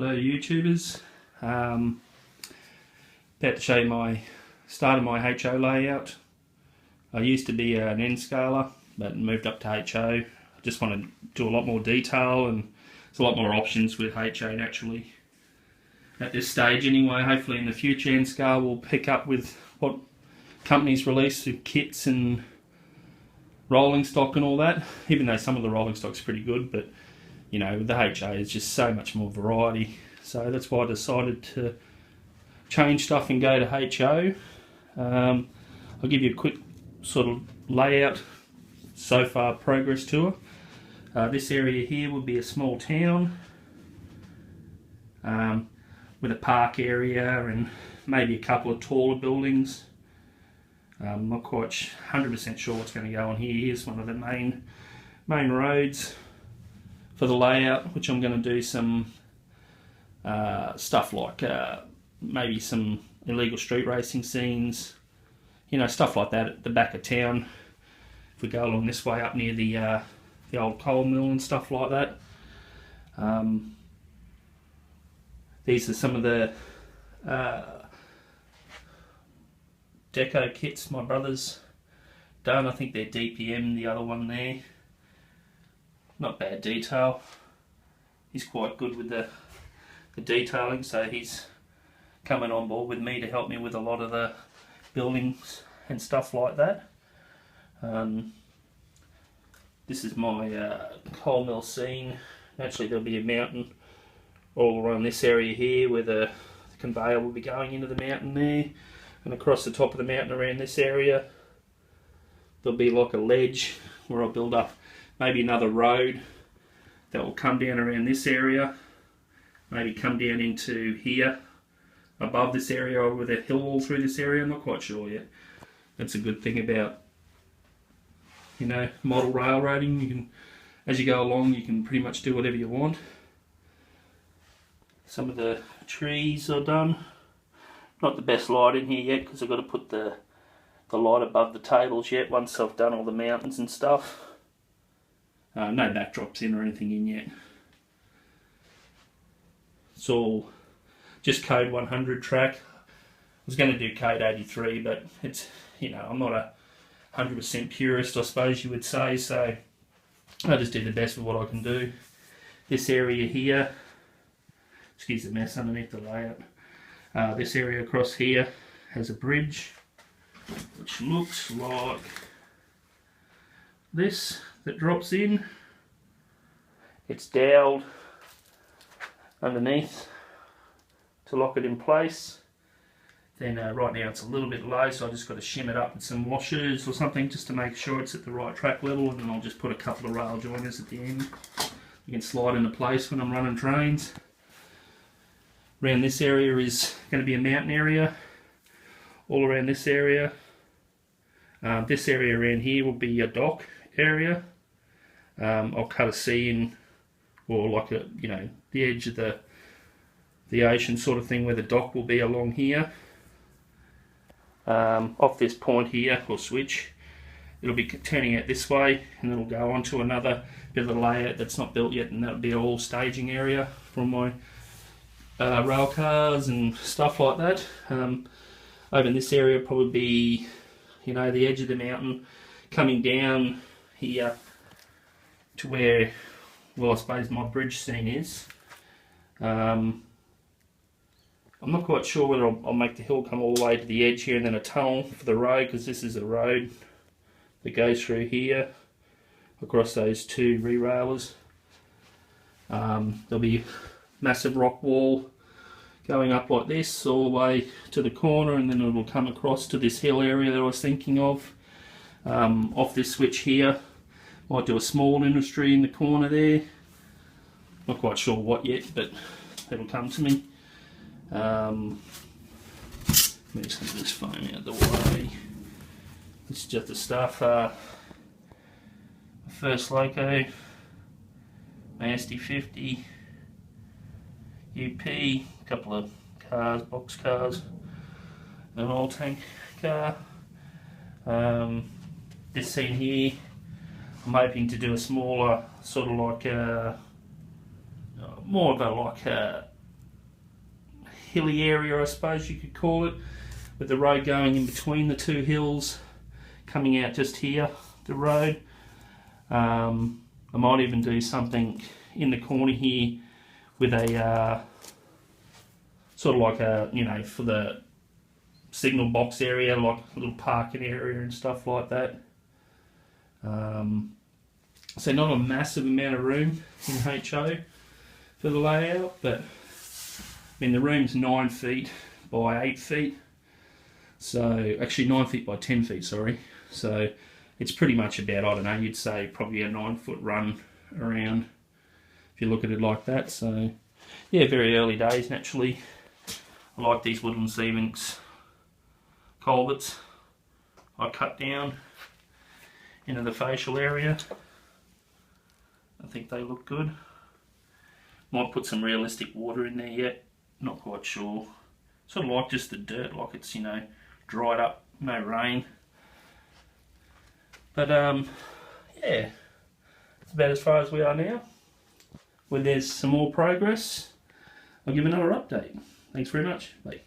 Hello YouTubers, about to show you my start of my HO layout. I used to be an N scaler but moved up to HO. I just want to do a lot more detail and there's a lot more options with HO naturally. At this stage anyway, hopefully in the future N scale will pick up with what companies release with kits and rolling stock and all that, even though some of the rolling stock's pretty good, but you know, with the HO is just so much more variety. So that's why I decided to change stuff and go to HO. I'll give you a quick sort of layout so far progress tour. This area here will be a small town with a park area and maybe a couple of taller buildings. I'm not quite 100% sure what's going to go on here. Here's one of the main roads for the layout, which I'm going to do some stuff like maybe some illegal street racing scenes, you know, stuff like that at the back of town. If we go along this way up near the old coal mill and stuff like that. These are some of the deco kits my brother's done. I think they're DPM, the other one there. Not bad detail. He's quite good with the detailing, so he's coming on board with me to help me with a lot of the buildings and stuff like that. This is my coal mill scene. Naturally there'll be a mountain all around this area here where the conveyor will be going into the mountain there, and across the top of the mountain around this area there'll be like a ledge where I'll build up maybe another road that will come down around this area, maybe come down into here above this area, or with a hill all through this area. I'm not quite sure yet. That's a good thing about, you know, model railroading. You can, as you go along, you can pretty much do whatever you want. Some of the trees are done. Not the best light in here yet because I've got to put the light above the tables yet once I've done all the mountains and stuff. No backdrops in or anything in yet. It's all just code 100 track. I was going to do code 83, but it's, you know, I'm not a 100% purist, I suppose you would say, so I just do the best with what I can do. This area here, excuse the mess underneath the layout. This area across here has a bridge, which looks like this, that drops in. It's dowelled underneath to lock it in place. Then right now it's a little bit low, so I just got to shim it up with some washers or something just to make sure it's at the right track level, and then I'll just put a couple of rail joiners at the end. You can slide into place when I'm running trains. Around this area is going to be a mountain area. All around this area. This area around here will be a dock area. I'll cut a C in, or like a, you know, the edge of the ocean sort of thing, where the dock will be along here. Off this point here, or switch, it'll be turning out this way, and it'll go on to another bit of the layout that's not built yet, and that'll be all staging area for my rail cars and stuff like that. Over in this area will probably be, you know, the edge of the mountain coming down here to where, well, I suppose my bridge scene is. I'm not quite sure whether I'll make the hill come all the way to the edge here and then a tunnel for the road, because this is a road that goes through here across those two re-railers. There'll be massive rock wall going up like this all the way to the corner, and then it will come across to this hill area that I was thinking of. Off this switch here, might do a small industry in the corner there. Not quite sure what yet, but that'll come to me. Let me just get this phone out of the way. It's just the stuff. First Loco, my SD50, UP, a couple of cars, box cars, an oil tank car. This scene here, I'm hoping to do a smaller, sort of like more of a hilly area, I suppose you could call it, with the road going in between the two hills, coming out just here, the road. I might even do something in the corner here with a sort of like a, you know, for the signal box area, like a little parking area and stuff like that. So not a massive amount of room in HO for the layout, but I mean the room's 9 feet by 8 feet, so actually 9 feet by 10 feet, sorry. So it's pretty much about, I don't know, you'd say probably a 9-foot run around if you look at it like that. So yeah, very early days naturally. I like these Woodland Stevens culverts I cut down into the facial area. I think they look good. Might put some realistic water in there yet, not quite sure. Sort of like just the dirt, like it's, you know, dried up, no rain. But yeah, it's about as far as we are now. When there's some more progress, I'll give another update. Thanks very much. Bye.